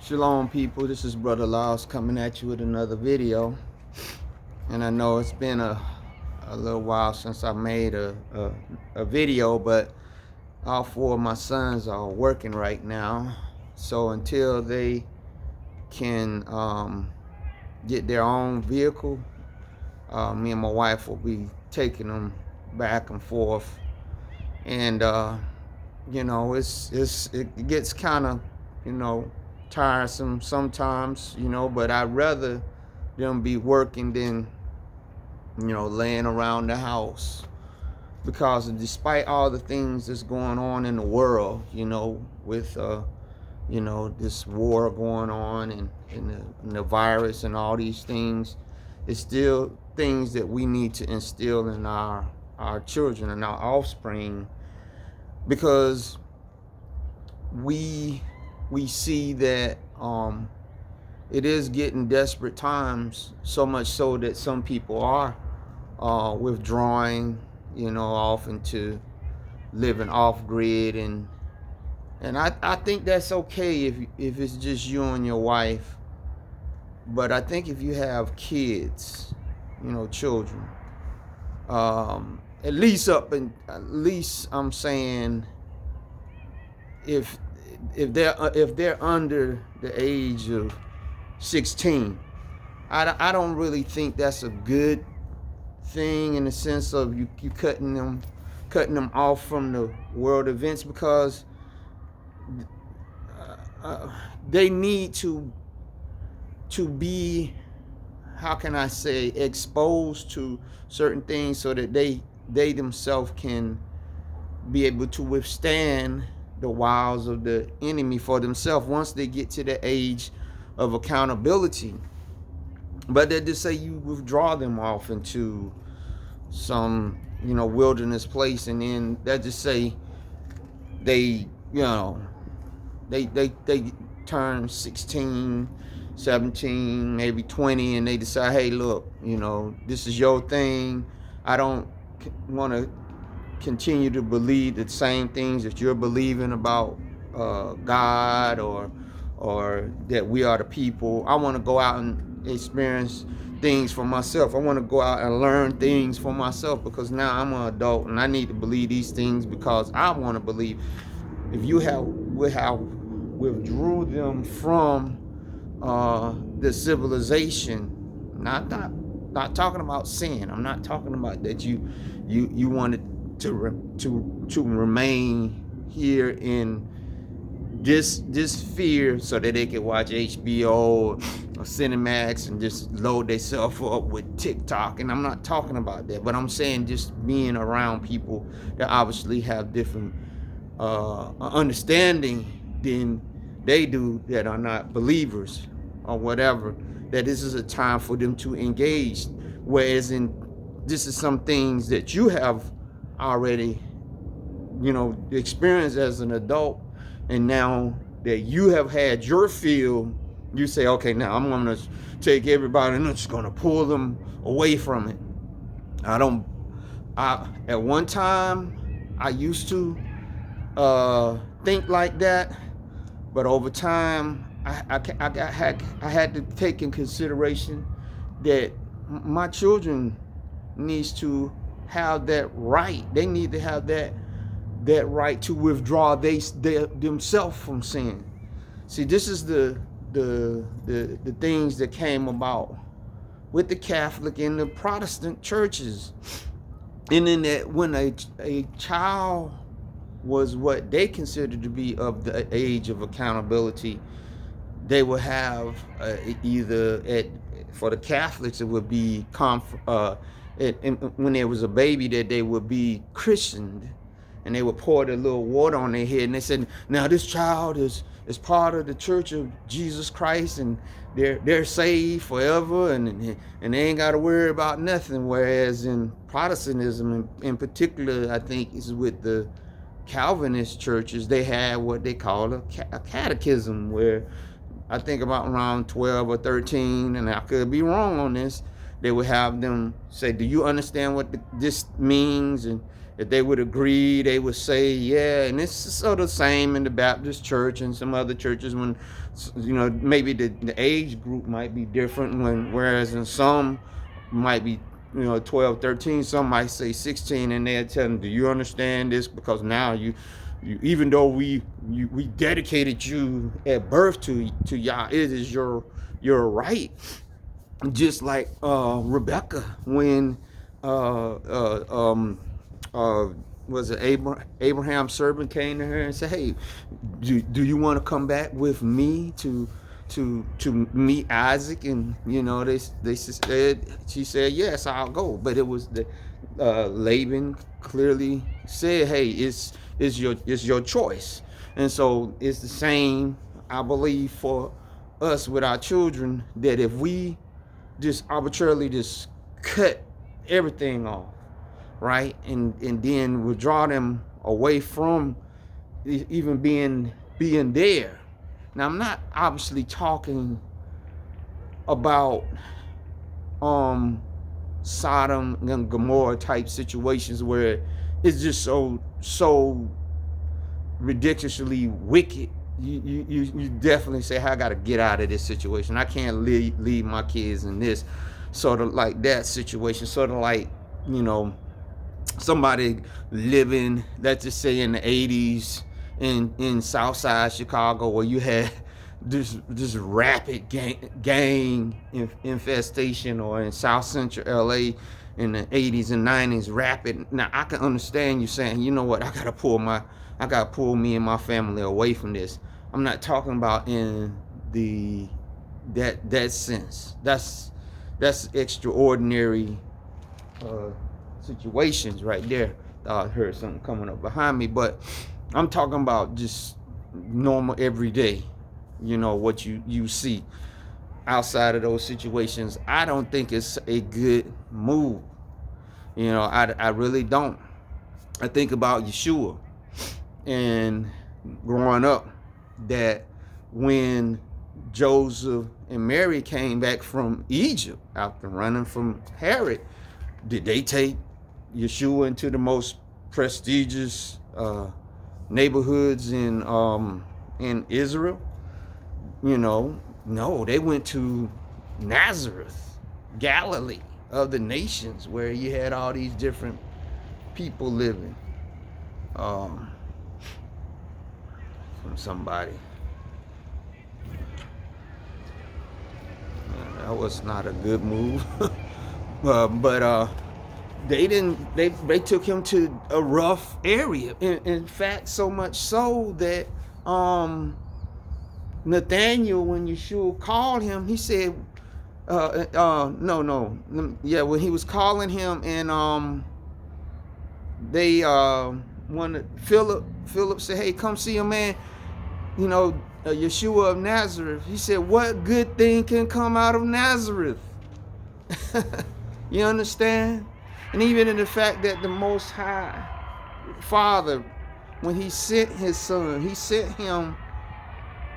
Shalom, people. This is Brother Laws coming at you with another video. And I know it's been a little while since I made a video, but all four of my sons are working right now. So until they can get their own vehicle, me and my wife will be taking them back and forth. And it gets kind of tiresome sometimes, but I'd rather them be working than laying around the house, because despite all the things that's going on in the world, with this war going on and the virus and all these things, it's still things that we need to instill in our children and our offspring, because we see that it is getting desperate times, so much so that some people are withdrawing, off into living off grid, and I think that's okay if it's just you and your wife. But I think if you have kids, children, at least I'm saying, if they're under the age of 16, I don't really think that's a good thing, in the sense of you cutting them off from the world events, because they need to be, how can I say, exposed to certain things so that they themselves can be able to withstand the wiles of the enemy for themselves once they get to the age of accountability. But they just say you withdraw them off into some wilderness place, and then they just say they turn 16, 17, maybe 20, and they decide, hey, look, this is your thing. I don't want to continue to believe the same things that you're believing about God, or that we are the people. I want to go out and experience things for myself. I want to go out and learn things for myself, because now I'm an adult and I need to believe these things because I want to believe. If you have withdrew them from the civilization, not talking about sin. I'm not talking about that you wanted to remain here in this fear so that they could watch HBO or Cinemax and just load themselves up with TikTok. And I'm not talking about that, but I'm saying just being around people that obviously have different understanding than they do, that are not believers or whatever, that this is a time for them to engage. Whereas this is some things that you have already experienced as an adult, and now that you have had your fill, you say, okay, now I'm going to take everybody and I'm just going to pull them away from it. At one time I used to think like that, but over time I had to take in consideration that my children needs to have that right. They need to have that right to withdraw themselves from sin. See, this is the things that came about with the Catholic and the Protestant churches. And then that when a child was what they considered to be of the age of accountability, they would have for the Catholics, it would be when there was a baby, that they would be christened, and they would pour the little water on their head, and they said, now this child is part of the Church of Jesus Christ, and they're saved forever, and they ain't got to worry about nothing. Whereas in Protestantism, in particular, I think is with the Calvinist churches, they had what they call a catechism, where I think about around 12 or 13, and I could be wrong on this, they would have them say, do you understand what this means? And if they would agree, they would say, yeah. And it's sort of the same in the Baptist church and some other churches when, maybe the age group might be different, whereas in some might be, 12, 13, some might say 16, and they'll tell them, do you understand this? Because now you even though we dedicated you at birth to Yah, it is your right. Just like Rebecca, when was it Abraham's servant came to her and said, hey, do you want to come back with me to meet Isaac? And they said, she said, yes, I'll go. But it was the Laban clearly said, hey, it's your choice. And so it's the same, I believe, for us with our children, that if we just arbitrarily just cut everything off, right, and then withdraw them away from even being there. Now, I'm not obviously talking about Sodom and Gomorrah type situations where it's just so ridiculously wicked. You definitely say, hey, I got to get out of this situation. I can't leave my kids in this sort of like that situation. Sort of like, somebody living, let's just say in the 80s in Southside Chicago, where you had this rapid gang infestation, or in South Central LA in the 80s and 90s, rapid. Now I can understand you saying, you know what, I gotta pull me and my family away from this. I'm not talking about in that sense. That's extraordinary situations right there. I heard something coming up behind me, but I'm talking about just normal everyday, what you see outside of those situations. I don't think it's a good move. I really don't. I think about Yeshua and growing up, that when Joseph and Mary came back from Egypt after running from Herod, did they take Yeshua into the most prestigious neighborhoods in Israel? No, they went to Nazareth, Galilee of the nations, where you had all these different people living. From somebody. That was not a good move. But they took him to a rough area. In fact, so much so that Nathaniel, when Yeshua called him, he said, when he was calling him, and they wanted Philip said, hey, come see a man, Yeshua of Nazareth. He said, what good thing can come out of Nazareth? You understand? And even in the fact that the Most High Father, when he sent his son, he sent him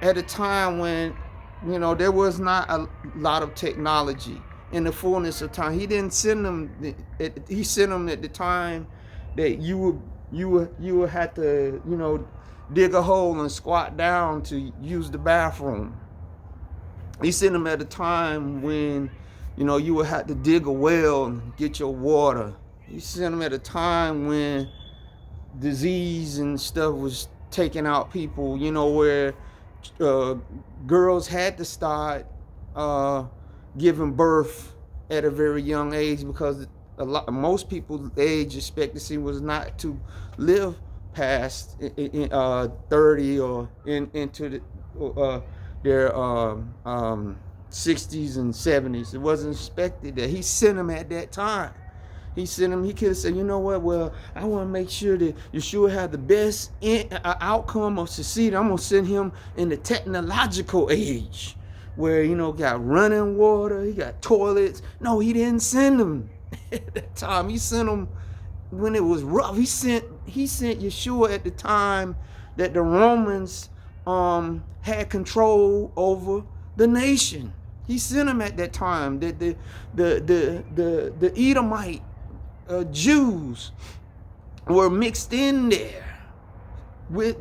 at a time when, there was not a lot of technology. In the fullness of time, he didn't send them. He sent them at the time that you would have to, dig a hole and squat down to use the bathroom. He sent them at a time when, you would have to dig a well and get your water. He sent them at a time when disease and stuff was taking out people, where girls had to start giving birth at a very young age, because most people's age expectancy was not to live past 30 or into their 60s and 70s. It wasn't expected that. He sent them at that time. He sent him. He could have said, you know what? Well, I want to make sure that Yeshua had the best outcome of succeeding. I'm gonna send him in the technological age, where got running water, he got toilets. No, he didn't send him at that time. He sent him when it was rough. He sent Yeshua at the time that the Romans had control over the nation. He sent him at that time that the Edomite Jews were mixed in there with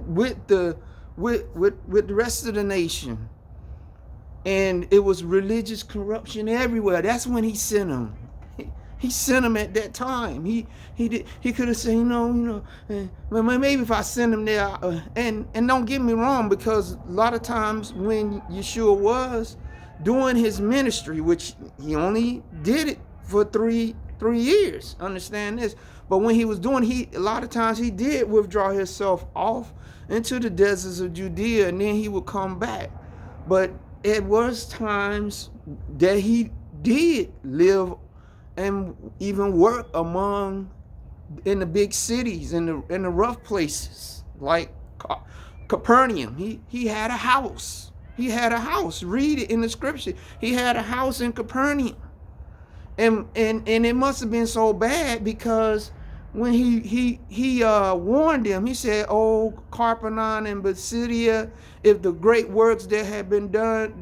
the rest of the nation. And it was religious corruption everywhere. That's when he sent them. He sent them at that time. He could have said, maybe if I send them there, and don't get me wrong, because a lot of times when Yeshua was doing his ministry, which he only did it for three years, understand this. But when he was doing, a lot of times he did withdraw himself off into the deserts of Judea, and then he would come back. But it was times that he did live and even work in the big cities, in the rough places, like Capernaum. He had a house. He had a house. Read it in the scripture. He had a house in Capernaum. And it must have been so bad, because when he warned them, he said, "Oh, Capernaum and Bethsaida, if the great works that had been done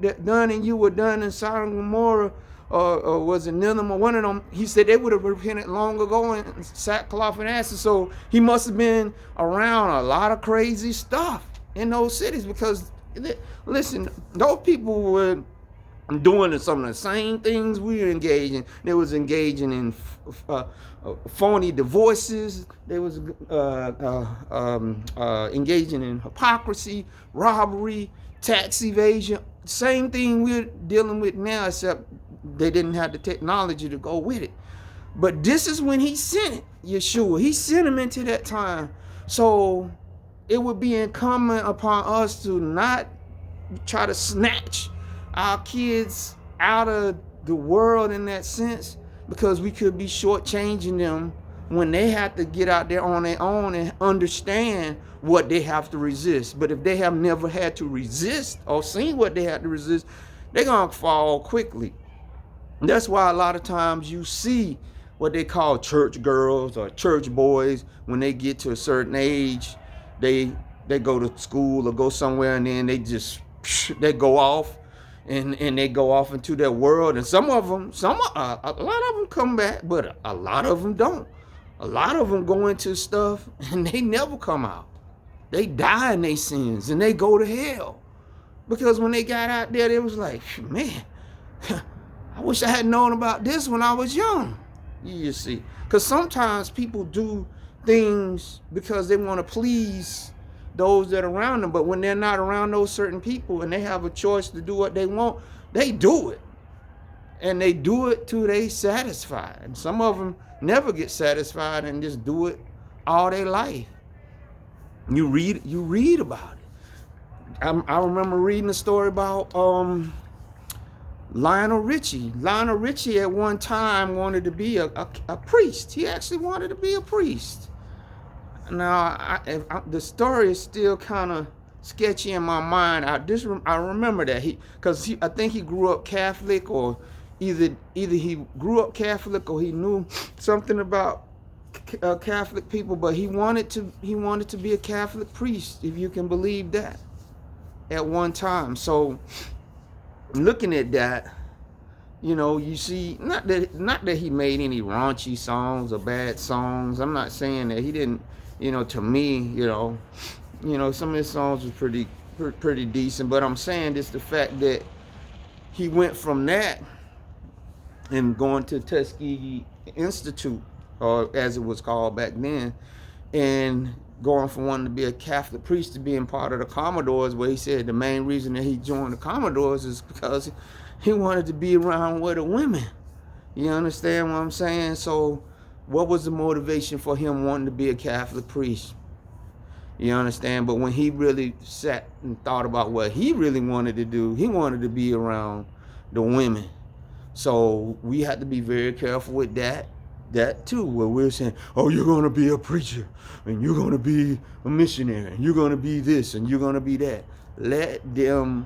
and you were done in Sodom and Gomorrah, or was it Nineveh, one of them," he said they would have repented long ago in sackcloth and ashes. So he must have been around a lot of crazy stuff in those cities, because listen, those people were doing some of the same things we were engaging. They was engaging in phony divorces. They was engaging in hypocrisy, robbery, tax evasion. Same thing we're dealing with now, except they didn't have the technology to go with it. But this is when he sent it, Yeshua. He sent him into that time. So it would be incumbent upon us to not try to snatch our kids out of the world in that sense, because we could be shortchanging them when they have to get out there on their own and understand what they have to resist. But if they have never had to resist or seen what they had to resist, they're going to fall quickly. And that's why a lot of times you see what they call church girls or church boys, when they get to a certain age, they go to school or go somewhere, and then they go off. And they go off into their world, and a lot of them come back, but a lot of them don't. A lot of them go into stuff and they never come out. They die in their sins and they go to hell, because when they got out there, they was like, man, I wish I had known about this when I was young. You see, because sometimes people do things because they want to please those that are around them, but when they're not around those certain people and they have a choice to do what they want, they do it, and they do it till they satisfied. And some of them never get satisfied and just do it all their life. You read about it. I remember reading a story about Lionel Richie. Lionel Richie at one time wanted to be a priest. He actually wanted to be a priest. Now, the story is still kind of sketchy in my mind. I remember that because I think he grew up Catholic, or either he grew up Catholic or he knew something about Catholic people. But he wanted to be a Catholic priest, if you can believe that, at one time. So, looking at that, you see, not that he made any raunchy songs or bad songs. I'm not saying that he didn't. To me, some of his songs were pretty decent, but I'm saying it's the fact that he went from that and going to Tuskegee Institute, or as it was called back then, and going from wanting to be a Catholic priest to being part of the Commodores, where he said the main reason that he joined the Commodores is because he wanted to be around with the women. You understand what I'm saying? So what was the motivation for him wanting to be a Catholic priest? You understand? But when he really sat and thought about what he really wanted to do, he wanted to be around the women. So we had to be very careful with that too, where we're saying, oh, you're going to be a preacher, and you're going to be a missionary, and you're going to be this, and you're going to be that. Let them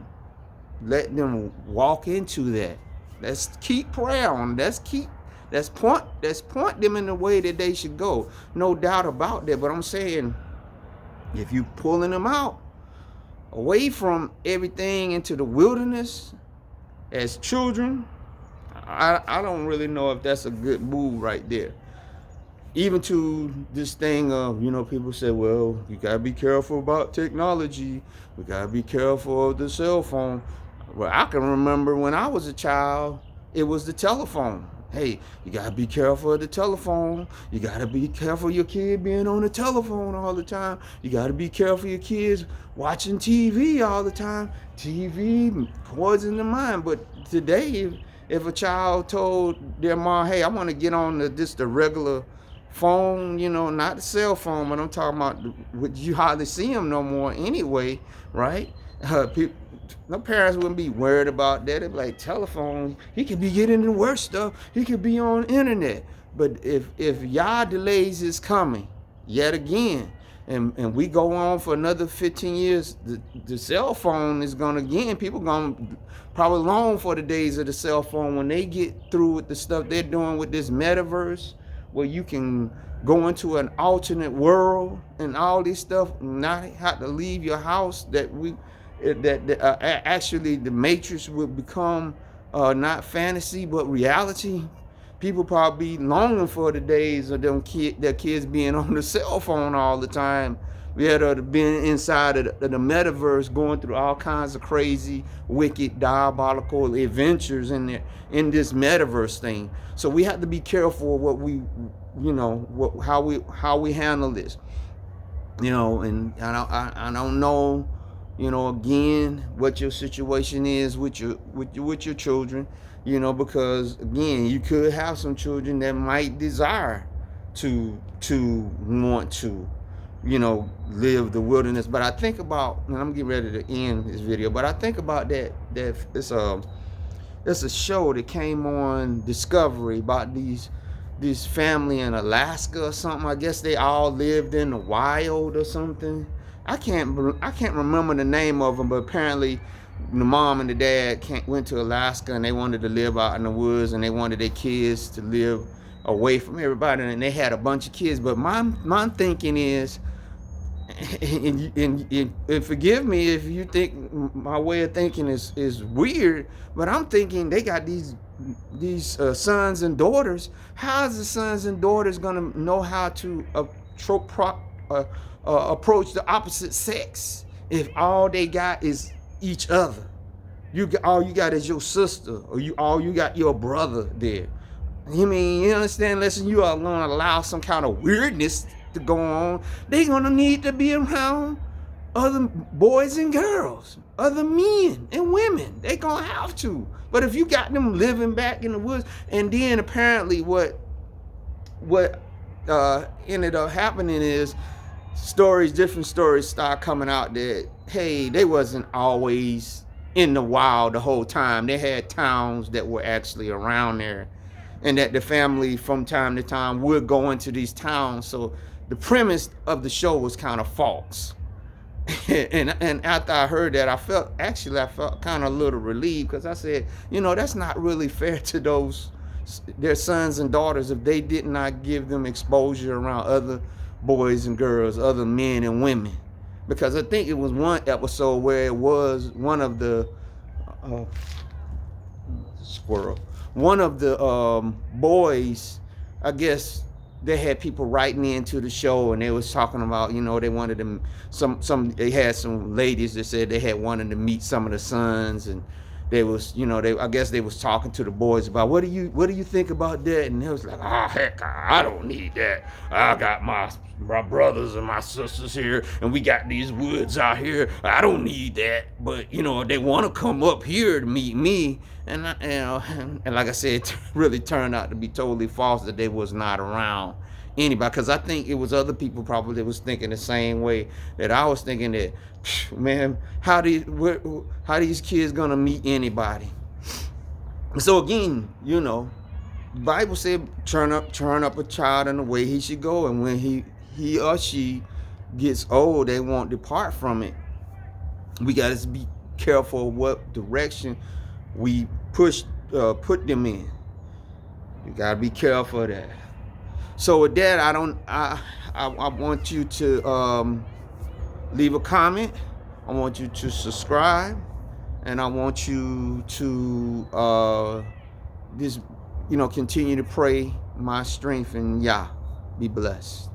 walk into that. Let's keep prayer on. Let's point them in the way that they should go. No doubt about that. But I'm saying, if you pulling them out away from everything into the wilderness as children, I don't really know if that's a good move right there. even to this thing of, people say, well, you gotta be careful about technology. We gotta be careful of the cell phone. Well, I can remember when I was a child, it was the telephone. Hey, you gotta be careful of the telephone. You gotta be careful of your kid being on the telephone all the time. You gotta be careful of your kids watching TV all the time. TV poison the mind. But today, if a child told their mom, hey, I want to get on the regular phone, not the cell phone, but I'm talking about, you hardly see them no more anyway, right? People, no parents wouldn't be worried about that. They'd be like, telephone, he could be getting the worst stuff. He could be on internet. But if Yah delays his coming yet again, and we go on for another 15 years, the cell phone is going to, again, people going to probably long for the days of the cell phone when they get through with the stuff they're doing with this metaverse, where you can go into an alternate world and all this stuff, not have to leave your house, actually the matrix will become not fantasy but reality. People probably be longing for the days of their kids being on the cell phone all the time. We had been inside of the metaverse, going through all kinds of crazy, wicked, diabolical adventures in this metaverse thing. So we have to be careful what we, how we handle this. And I don't know, again, what your situation is with your children, because again, you could have some children that might desire to want to, live the wilderness. But I think about, and I'm getting ready to end this video, but I think about that it's a show that came on Discovery about this family in Alaska or something. I guess they all lived in the wild or something. I can't remember the name of them, but apparently the mom and the dad went to Alaska and they wanted to live out in the woods, and they wanted their kids to live away from everybody, and they had a bunch of kids. But my thinking is, and forgive me if you think my way of thinking is weird, but I'm thinking they got these sons and daughters. How is the sons and daughters gonna know how to approach the opposite sex if all they got is each other? All you got is your sister, or all you got your brother there. You understand? Unless you are gonna allow some kind of weirdness to go on, they're gonna need to be around other boys and girls, other men and women. They gonna have to. But if you got them living back in the woods, and then apparently what ended up happening is different stories start coming out that, hey, they wasn't always in the wild the whole time. They had towns that were actually around there, and that the family from time to time would go into these towns. So the premise of the show was kind of false. and after I heard that, I felt kind of a little relieved, because I said, that's not really fair to their sons and daughters, if they did not give them exposure around other boys and girls, other men and women. Because I think it was one episode where it was one of the boys, I guess, they had people writing into the show, and they was talking about, they wanted them, they had some ladies that said they had wanted to meet some of the sons, and they was, I guess they was talking to the boys about, what do you think about that? And they was like, heck, I don't need that. I got my brothers and my sisters here, and we got these woods out here. I don't need that. But they want to come up here to meet me, and like I said, it really turned out to be totally false, that they was not around anybody. Because I think it was other people probably that was thinking the same way that I was thinking, that, man, how these kids gonna meet anybody? So again, the Bible said, turn up a child in the way he should go, and when he or she gets old, they won't depart from it. We got to be careful what direction we put them in. You got to be careful of that. So with that, I want you to leave a comment. I want you to subscribe, and I want you to just continue to pray my strength in Yah. Be blessed.